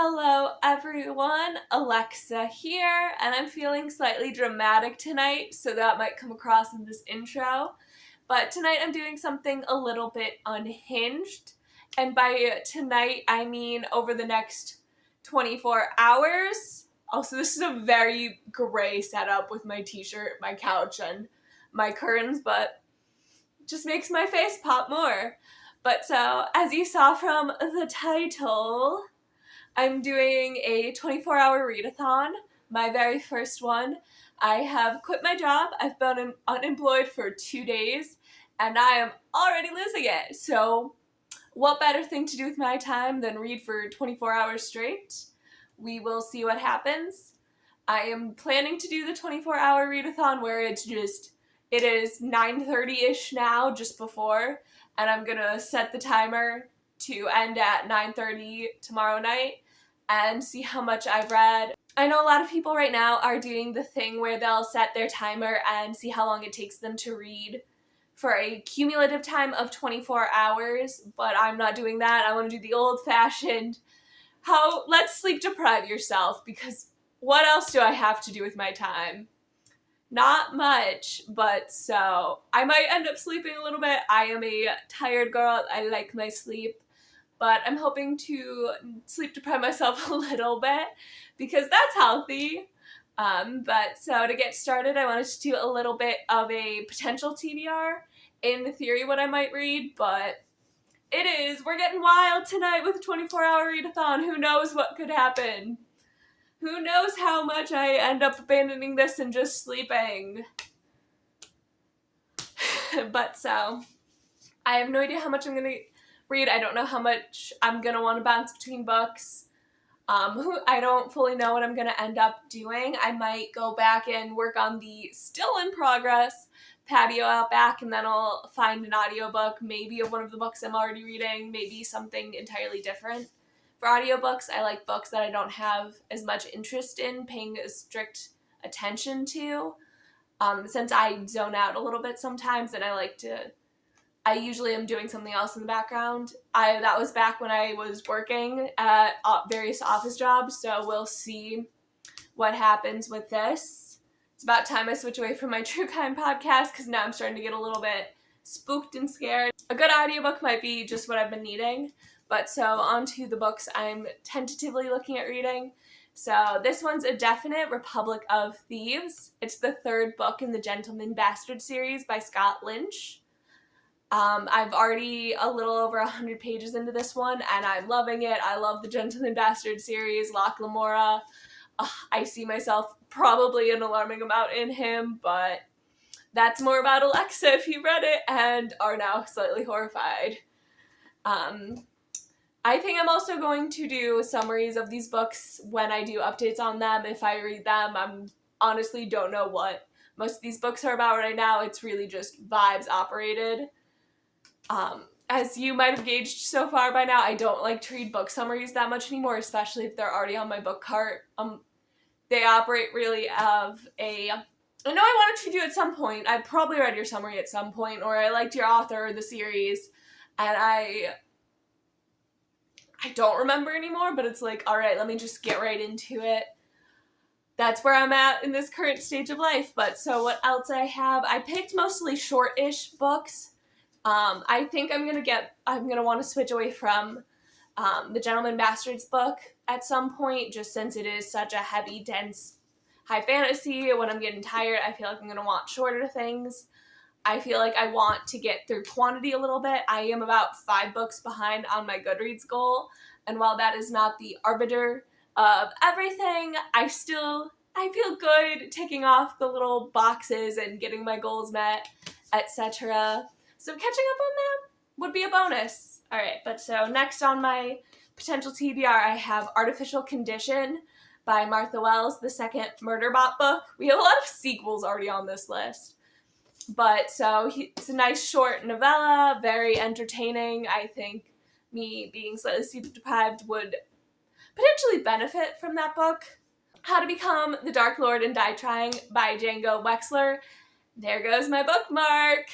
Hello everyone, Alexa here, and I'm feeling slightly dramatic tonight, so that might come across in this intro. But tonight I'm doing something a little bit unhinged, and by tonight I mean over the next 24 hours. Also, this is a very gray setup with my t-shirt, my couch, and my curtains, but it just makes my face pop more. But so, as you saw from the title, I'm doing a 24-hour readathon, my very first one. I have quit my job. I've been unemployed for 2 days, and I am already losing it. So what better thing to do with my time than read for 24 hours straight? We will see what happens. I am planning to do the 24-hour readathon where it is 9:30-ish now, just before, and I'm gonna set the timer to end at 9:30 tomorrow night and see how much I've read. I know a lot of people right now are doing the thing where they'll set their timer and see how long it takes them to read for a cumulative time of 24 hours, but I'm not doing that. I want to do the old-fashioned, let's sleep deprive yourself, because what else do I have to do with my time? Not much, but so I might end up sleeping a little bit. I am a tired girl. I like my sleep. But I'm hoping to sleep deprive myself a little bit because that's healthy. But so to get started, I wanted to do a little bit of a potential TBR in theory what I might read, but we're getting wild tonight with a 24-hour readathon. Who knows what could happen? Who knows how much I end up abandoning this and just sleeping? But so, I have no idea how much I'm gonna read. I don't know how much I'm gonna want to bounce between books. I don't fully know what I'm gonna end up doing. I might go back and work on the still in progress patio out back, and then I'll find an audiobook, maybe of one of the books I'm already reading, maybe something entirely different. For audiobooks, I like books that I don't have as much interest in paying strict attention to. Since I zone out a little bit sometimes, and I usually am doing something else in the background. That was back when I was working at various office jobs, so we'll see what happens with this. It's about time I switch away from my true crime podcast, because now I'm starting to get a little bit spooked and scared. A good audiobook might be just what I've been needing. But so on to the books I'm tentatively looking at reading. So this one's a definite Republic of Thieves. It's the third book in the Gentleman Bastard series by Scott Lynch. I've already a little over 100 pages into this one, and I'm loving it. I love the Gentleman Bastard series, Locke Lamora. I see myself probably an alarming amount in him, but that's more about Alexa if you read it and are now slightly horrified. I think I'm also going to do summaries of these books when I do updates on them. If I read them, I honestly don't know what most of these books are about right now. It's really just vibes operated. As you might have gauged so far by now, I don't like to read book summaries that much anymore, especially if they're already on my book cart. They operate really of I know I wanted to do at some point. I probably read your summary at some point, or I liked your author or the series, and I don't remember anymore, but it's like, all right, let me just get right into it. That's where I'm at in this current stage of life. But so what else I have? I picked mostly short-ish books. I think I'm gonna want to switch away from the Gentleman Bastards book at some point, just since it is such a heavy, dense, high fantasy. When I'm getting tired, I feel like I'm gonna want shorter things. I feel like I want to get through quantity a little bit. I am about 5 books behind on my Goodreads goal, and while that is not the arbiter of everything, I feel good ticking off the little boxes and getting my goals met, etc. So catching up on that would be a bonus. All right, but so next on my potential TBR, I have Artificial Condition by Martha Wells, the second Murderbot book. We have a lot of sequels already on this list. But so it's a nice short novella, very entertaining. I think me being slightly sleep deprived would potentially benefit from that book. How to Become the Dark Lord and Die Trying by Django Wexler. There goes my bookmark.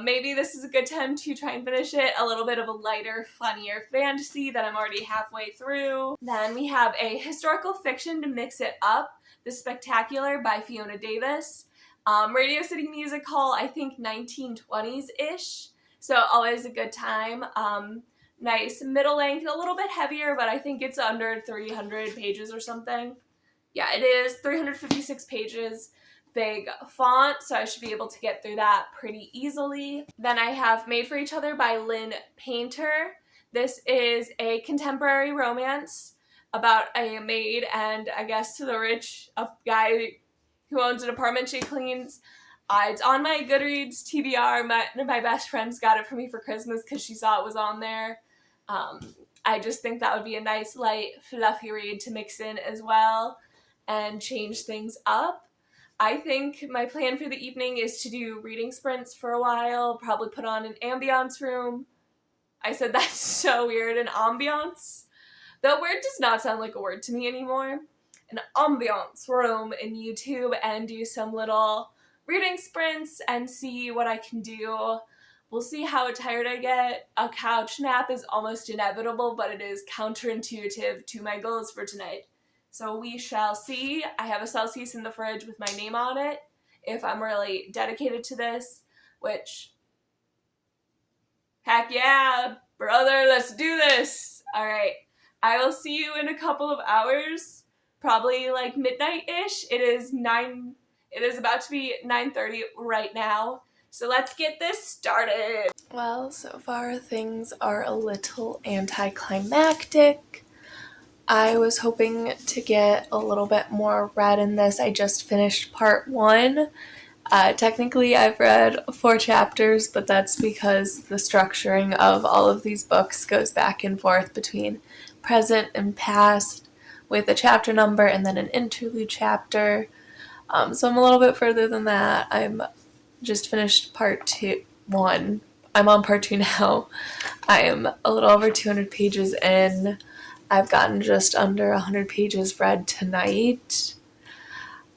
Maybe this is a good time to try and finish it. A little bit of a lighter, funnier fantasy that I'm already halfway through. Then we have a historical fiction to mix it up, The Spectacular by Fiona Davis. Radio City Music Hall, I think 1920s-ish, so always a good time. Nice middle length, a little bit heavier, but I think it's under 300 pages or something. Yeah, it is 356 pages, big font, so I should be able to get through that pretty easily. Then I have Made for Each Other by Lynn Painter. This is a contemporary romance about a maid and, I guess, to the rich, a guy who owns an apartment she cleans. It's on my Goodreads TBR. My best friends got it for me for Christmas because she saw it was on there. I just think that would be a nice, light, fluffy read to mix in as well and change things up. I think my plan for the evening is to do reading sprints for a while, probably put on an ambiance room. I said that's so weird, an ambiance. The word does not sound like a word to me anymore. An ambiance room in YouTube and do some little reading sprints and see what I can do. We'll see how tired I get. A couch nap is almost inevitable, but it is counterintuitive to my goals for tonight. So we shall see. I have a Celsius in the fridge with my name on it if I'm really dedicated to this, which, heck yeah, brother, let's do this. All right. I will see you in a couple of hours, probably like midnight-ish. It is about to be 9:30 right now. So let's get this started. Well, so far things are a little anticlimactic. I was hoping to get a little bit more read in this. I just finished part 1. Technically, I've read 4 chapters, but that's because the structuring of all of these books goes back and forth between present and past with a chapter number and then an interlude chapter. So I'm a little bit further than that. I'm just finished part 1. I'm on part 2 now. I am a little over 200 pages in. I've gotten just under 100 pages read tonight.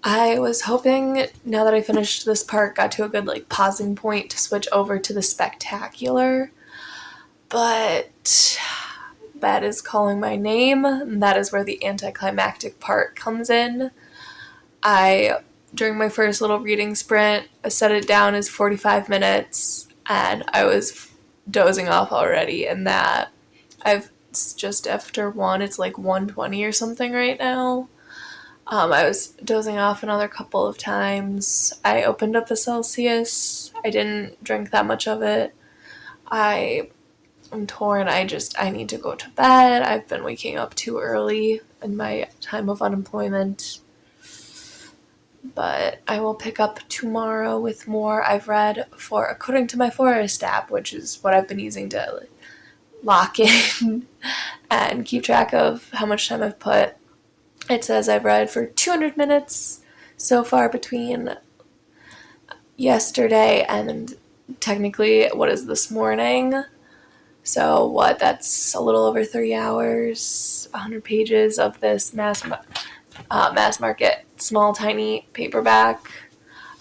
I was hoping, now that I finished this part, got to a good pausing point to switch over to the spectacular, but that is calling my name, and that is where the anticlimactic part comes in. During my first little reading sprint, I set it down as 45 minutes, and I was dozing off already, and that it's just after 1, it's 1:20 or something right now. I was dozing off another couple of times. I opened up a Celsius. I didn't drink that much of it. I'm torn. I need to go to bed. I've been waking up too early in my time of unemployment. But I will pick up tomorrow with more I've read for According to My Forest app, which is what I've been using to lock in and keep track of how much time I've put. It says I've read for 200 minutes so far between yesterday and technically what is this morning. So that's a little over 3 hours, 100 pages of this mass market, small, tiny paperback.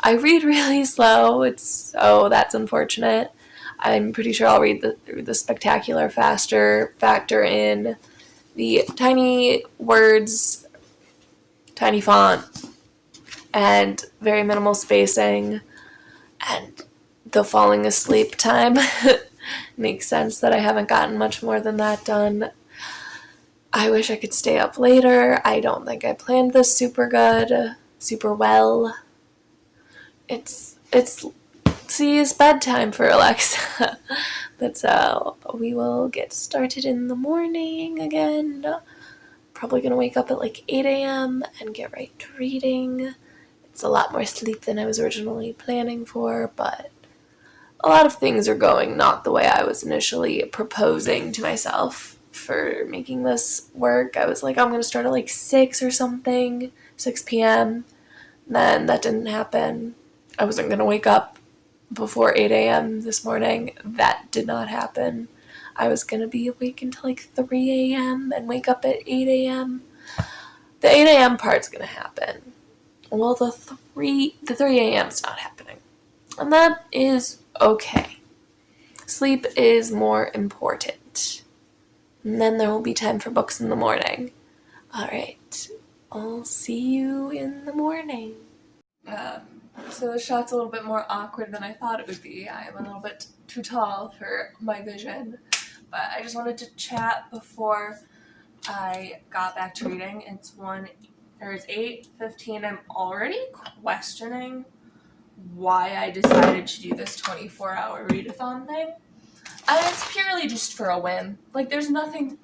I read really slow, that's unfortunate. I'm pretty sure I'll read the spectacular faster, factor in the tiny words, tiny font, and very minimal spacing, and the falling asleep time. Makes sense that I haven't gotten much more than that done. I wish I could stay up later. I don't think I planned this super well. It's bedtime for Alexa. But we will get started in the morning again. Probably gonna wake up at 8 a.m. and get right to reading. It's a lot more sleep than I was originally planning for, but a lot of things are going not the way I was initially proposing to myself for making this work. I was I'm gonna start at 6 or something, 6 p.m. Then that didn't happen. I wasn't gonna wake up before 8 a.m. this morning. That did not happen. I was gonna be awake until 3 a.m. and wake up at 8 a.m. The 8 a.m. part's gonna happen. Well, the 3 a.m.'s not happening. And that is Okay. Sleep is more important. And then there will be time for books in the morning. All right. I'll see you in the morning. So the shot's a little bit more awkward than I thought it would be. I am a little bit too tall for my vision. But I just wanted to chat before I got back to reading. It's 8:15. I'm already questioning why I decided to do this 24-hour readathon thing. And it's purely just for a whim. Like, there's nothing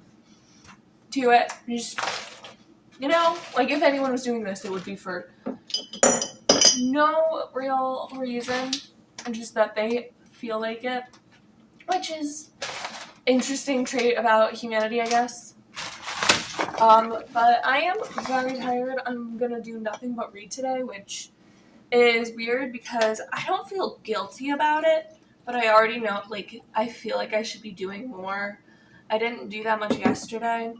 to it. Just, like, if anyone was doing this, it would be for no real reason, and just that they feel like it, which is interesting trait about humanity, I guess. But I am very tired. I'm gonna do nothing but read today, which is weird because I don't feel guilty about it, but I already know, like, I feel like I should be doing more. I didn't do that much yesterday.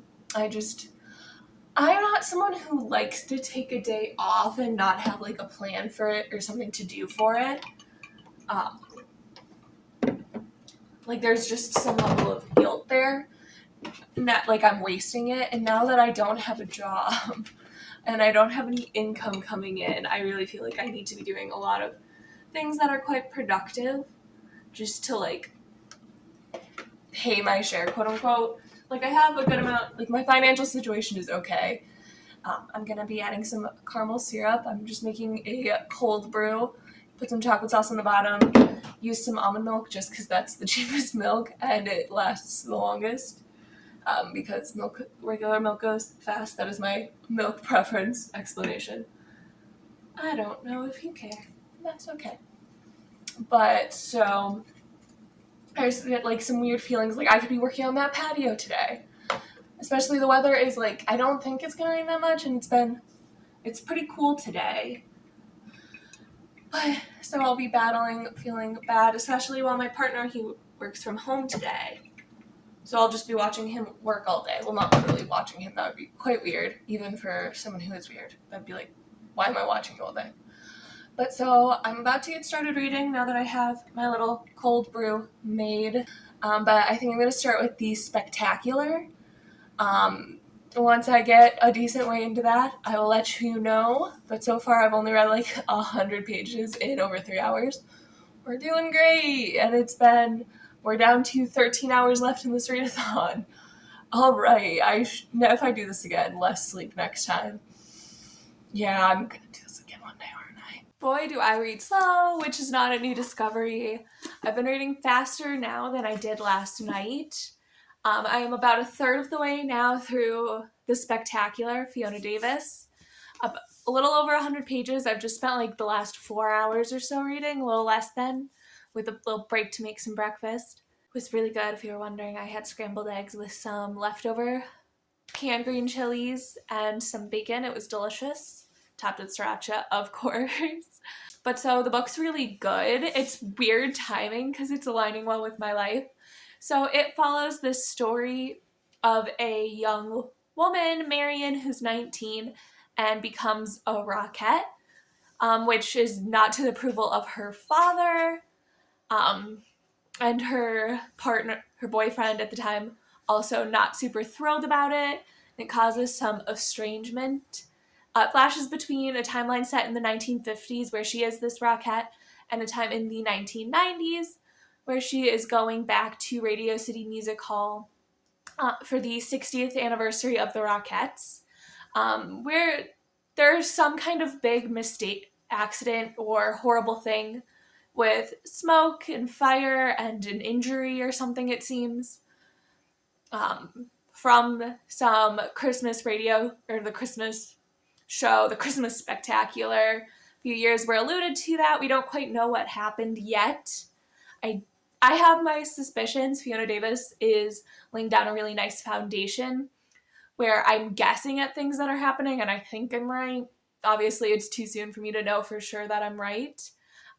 I'm not someone who likes to take a day off and not have, like, a plan for it or something to do for it. Like, there's just some level of guilt there, that, like, I'm wasting it. And now that I don't have a job and I don't have any income coming in, I really feel like I need to be doing a lot of things that are quite productive just to, like, pay my share, quote unquote. Like, I have a good amount, like, my financial situation is okay. I'm going to be adding some caramel syrup. I'm just making a cold brew, put some chocolate sauce on the bottom, use some almond milk just because that's the cheapest milk and it lasts the longest. Because regular milk goes fast. That is my milk preference explanation. I don't know if you care. That's okay. But so I just get, like, some weird feelings, like I could be working on that patio today. Especially the weather is, like, I don't think it's gonna rain that much, and it's pretty cool today. But so I'll be feeling bad, especially while my partner, he works from home today. So I'll just be watching him work all day. Well, not literally watching him. That would be quite weird, even for someone who is weird. That'd be like, why am I watching you all day? But so I'm about to get started reading now that I have my little cold brew made. But I think I'm going to start with the Spectacular. Once I get a decent way into that, I will let you know. But so far, I've only read like 100 pages in over 3 hours. We're doing great, and we're down to 13 hours left in this readathon. All right, if I do this again, less sleep next time. Yeah, I'm gonna do this again one day, aren't I? Boy, do I read slow, which is not a new discovery. I've been reading faster now than I did last night. I am about a third of the way now through The Spectacular, Fiona Davis. A little over 100 pages. I've just spent like the last 4 hours or so reading, a little less than, with a little break to make some breakfast. It was really good, if you were wondering. I had scrambled eggs with some leftover canned green chilies and some bacon. It was delicious. Topped with sriracha, of course. But so the book's really good. It's weird timing because it's aligning well with my life. So it follows this story of a young woman, Marion, who's 19 and becomes a rockette, which is not to the approval of her father, and her boyfriend at the time, also not super thrilled about it. It causes some estrangement. It flashes between a timeline set in the 1950s where she is this rockette and a time in the 1990s where she is going back to Radio City Music Hall for the 60th anniversary of the Rockettes, where there's some kind of big mistake, accident, or horrible thing with smoke and fire and an injury or something, it seems, from some Christmas radio, or the Christmas show, the Christmas Spectacular. A few years were alluded to that. We don't quite know what happened yet. I have my suspicions. Fiona Davis is laying down a really nice foundation where I'm guessing at things that are happening, and I think I'm right. Obviously, it's too soon for me to know for sure that I'm right.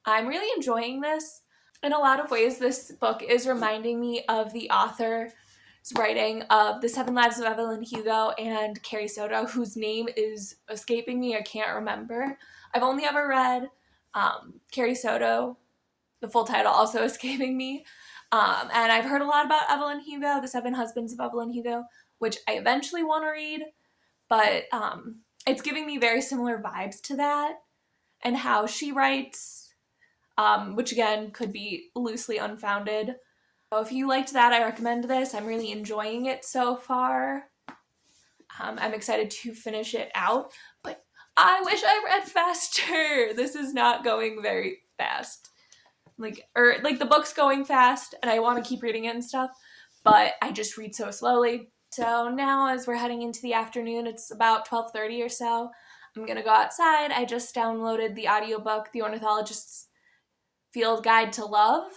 I'm really enjoying this. In a lot of ways, this book is reminding me of the author's writing of The Seven Lives of Evelyn Hugo and Carrie Soto, whose name is escaping me. I can't remember. I've only ever read Carrie Soto, the full title also escaping me. And I've heard a lot about Evelyn Hugo, The Seven Husbands of Evelyn Hugo, which I eventually want to read, but it's giving me very similar vibes to that and how she writes, which again could be loosely unfounded. So if you liked that, I recommend this. I'm really enjoying it so far. I'm excited to finish it out, but I wish I read faster. This is not going very fast. Like the book's going fast and I want to keep reading it and stuff, but I just read so slowly. So now as we're heading into the afternoon, it's about 12:30 or so. I'm going to go outside. I just downloaded the audiobook, The Ornithologist's Field Guide to Love,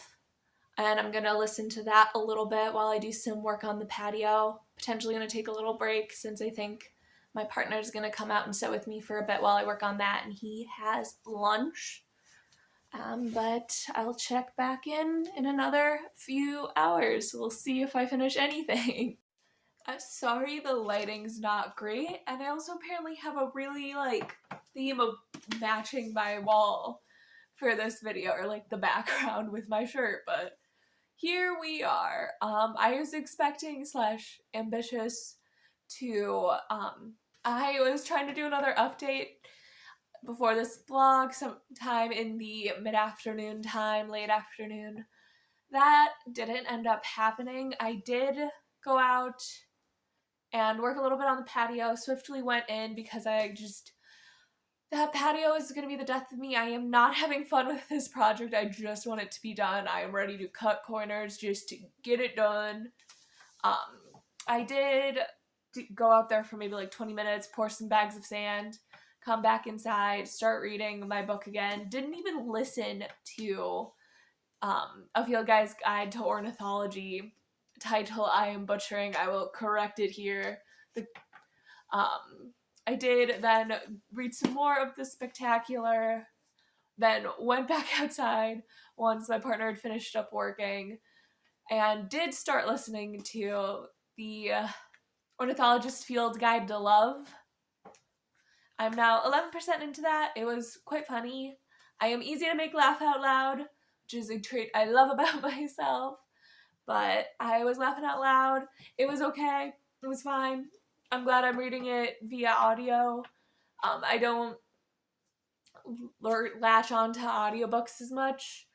and I'm going to listen to that a little bit while I do some work on the patio. Potentially going to take a little break since I think my partner's going to come out and sit with me for a bit while I work on that, and he has lunch. But I'll check back in another few hours. We'll see if I finish anything. I'm sorry the lighting's not great, and I also apparently have a really, theme of matching my wall for this video, or, the background with my shirt, but here we are. I was expecting / ambitious to, I was trying to do another update before this vlog sometime in the mid-afternoon time, late afternoon. That didn't end up happening. I did go out and work a little bit on the patio. Swiftly went in because that patio is going to be the death of me. I am not having fun with this project. I just want it to be done. I am ready to cut corners just to get it done. I did go out there for maybe 20 minutes, pour some bags of sand, come back inside, start reading my book again. Didn't even listen to A Field Guy's Guide to Ornithology. Title I am butchering. I will correct it here. I did then read some more of The Spectacular, then went back outside once my partner had finished up working, and did start listening to the Ornithologist Field Guide to Love. I'm now 11% into that. It was quite funny. I am easy to make laugh out loud, which is a trait I love about myself. But I was laughing out loud. It was okay. It was fine. I'm glad I'm reading it via audio. I don't latch on to audiobooks as much.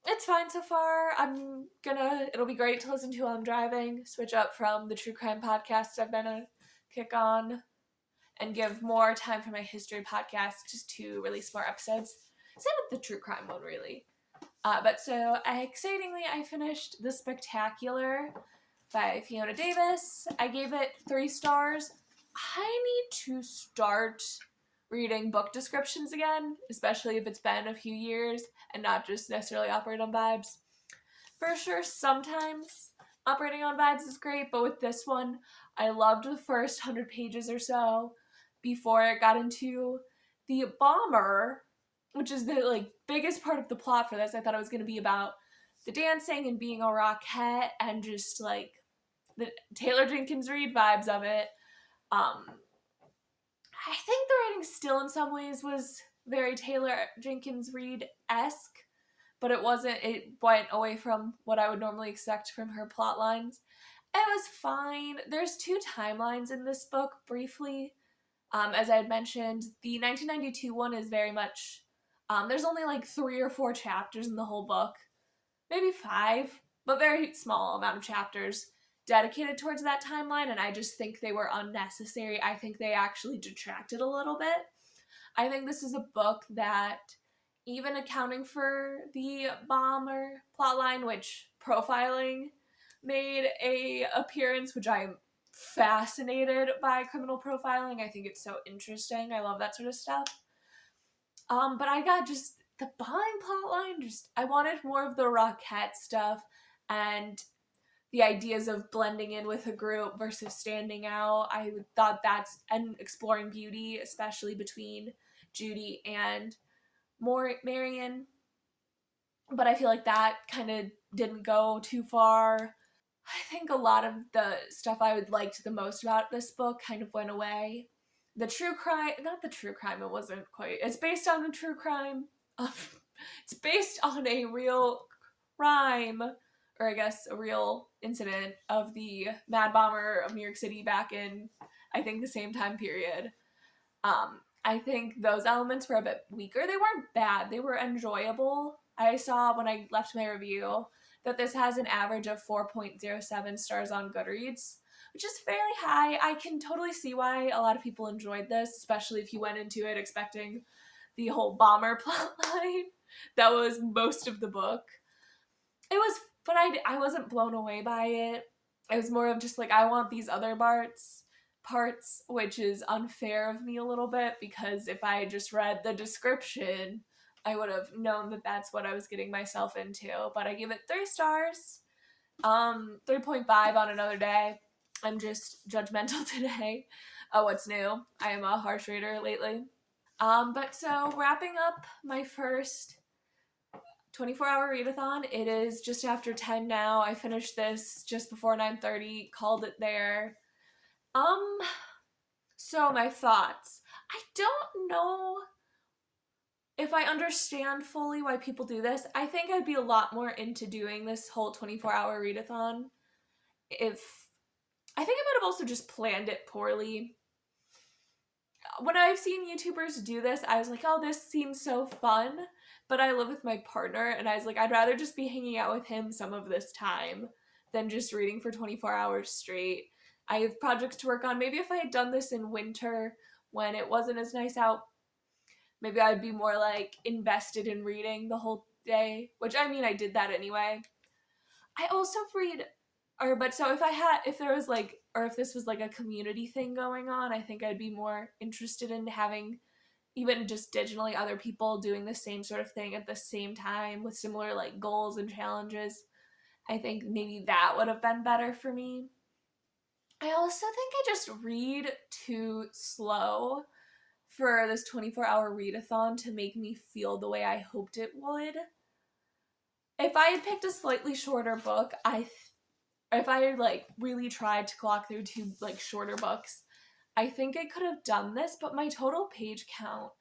It's fine so far. It'll be great to listen to while I'm driving. Switch up from the true crime podcasts I've been a kick on, and give more time for my history podcast just to release more episodes. Same with the true crime one, really. But so, excitingly, I finished The Spectacular by Fiona Davis. I gave it 3 stars. I need to start reading book descriptions again, especially if it's been a few years and not just necessarily operate on vibes. For sure, sometimes operating on vibes is great, but with this one, I loved the first 100 pages or so before it got into the bomber, which is the biggest part of the plot for this. I thought it was going to be about the dancing and being a rockette and just the Taylor Jenkins Reid vibes of it. I think the writing still in some ways was very Taylor Jenkins Reid-esque, but it wasn't. It went away from what I would normally expect from her plot lines. It was fine. There's 2 timelines in this book, briefly. As I had mentioned, the 1992 one is very much, there's only 3 or 4 chapters in the whole book. Maybe 5, but very small amount of chapters dedicated towards that timeline, and I just think they were unnecessary. I think they actually detracted a little bit. I think this is a book that, even accounting for the bomber plotline, which profiling made a appearance, which I'm fascinated by criminal profiling. I think it's so interesting. I love that sort of stuff. But I got just the bombing plotline. I wanted more of the rockette stuff and the ideas of blending in with a group versus standing out. I thought and exploring beauty, especially between Judy and Marion. But I feel like that kind of didn't go too far. I think a lot of the stuff I would liked the most about this book kind of went away. The true crime, not the true crime, it wasn't quite. It's based on the true crime. It's based on a real crime, or I guess a real incident of the Mad Bomber of New York City back in, I think, the same time period. I think those elements were a bit weaker. They weren't bad. They were enjoyable. I saw when I left my review that this has an average of 4.07 stars on Goodreads, which is fairly high. I can totally see why a lot of people enjoyed this, especially if you went into it expecting the whole bomber plotline. That was most of the book. It was, but I wasn't blown away by it. It was more of just like, I want these other parts, which is unfair of me a little bit, because if I had just read the description, I would have known that that's what I was getting myself into. But I give it 3 stars. 3.5 on another day. I'm just judgmental today. Oh, what's new? I am a harsh reader lately. But so wrapping up my first 24-hour readathon. It is just after 10 now. I finished this just before 9:30, called it there. So my thoughts. I don't know if I understand fully why people do this. I think I'd be a lot more into doing this whole 24-hour readathon if I think I might have also just planned it poorly. When I've seen YouTubers do this, I was like, oh, this seems so fun. But I live with my partner, and I was like, I'd rather just be hanging out with him some of this time than just reading for 24 hours straight. I have projects to work on. Maybe if I had done this in winter when it wasn't as nice out, maybe I'd be more like invested in reading the whole day, which I mean, I did that anyway. I also read, but so if there was like, or if this was like a community thing going on, I think I'd be more interested in having even just digitally other people doing the same sort of thing at the same time with similar like goals and challenges. I think maybe that would have been better for me. I also think I just read too slow for this 24-hour readathon to make me feel the way I hoped it would. If I had picked a slightly shorter book, if I had like really tried to clock through 2 like shorter books, I think I could have done this, but my total page count,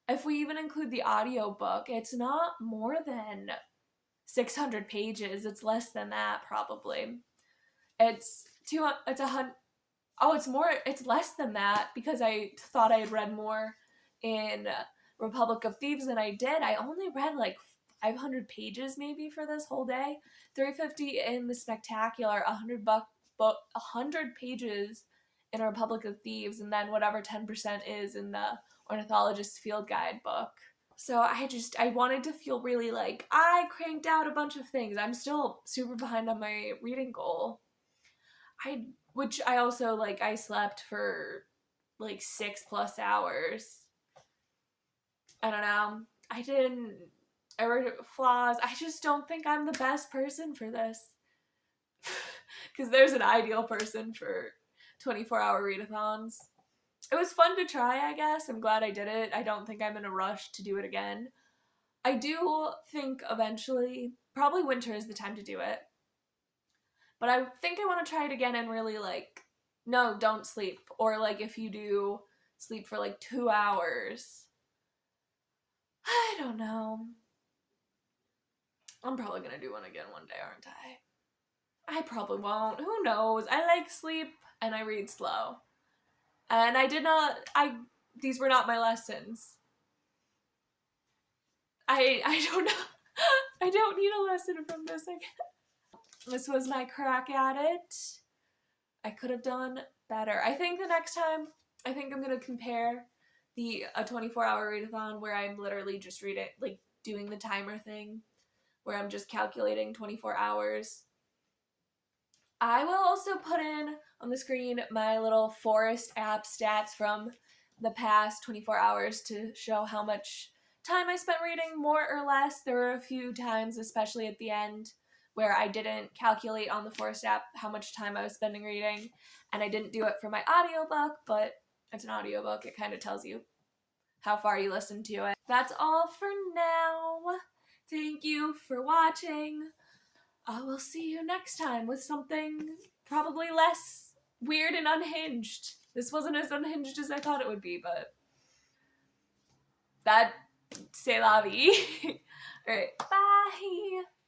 if we even include the audiobook, it's not more than 600 pages. It's less than that probably. It's 200, it's 100, oh, it's more, it's less than that because I thought I had read more in Republic of Thieves than I did. I only read like 500 pages maybe for this whole day. 350 in the Spectacular, 100 pages in Republic of Thieves, and then whatever 10% is in the Ornithologist field guide book. So I wanted to feel really like I cranked out a bunch of things. I'm still super behind on my reading goal. Which I also like, I slept for like 6+ hours. I don't know. I wrote flaws. I just don't think I'm the best person for this. Because there's an ideal person for 24-hour readathons. It was fun to try, I guess. I'm glad I did it. I don't think I'm in a rush to do it again. I do think eventually, probably winter is the time to do it. But I think I want to try it again and really like, no, don't sleep. Or like if you do sleep for like 2 hours. I don't know. I'm probably going to do one again one day, aren't I? I probably won't. Who knows? I like sleep and I read slow. And these were not my lessons. I don't know. I don't need a lesson from this again. This was my crack at it. I could have done better. I think the next time, I think I'm going to compare a 24-hour readathon where I'm literally just reading, like doing the timer thing, where I'm just calculating 24 hours. I will also put in on the screen my little Forest app stats from the past 24 hours to show how much time I spent reading, more or less. There were a few times, especially at the end, where I didn't calculate on the Forest app how much time I was spending reading, and I didn't do it for my audiobook, but it's an audiobook. It kind of tells you how far you listen to it. That's all for now. Thank you for watching. I will see you next time with something probably less weird and unhinged. This wasn't as unhinged as I thought it would be, but that C'est la vie. Alright, bye!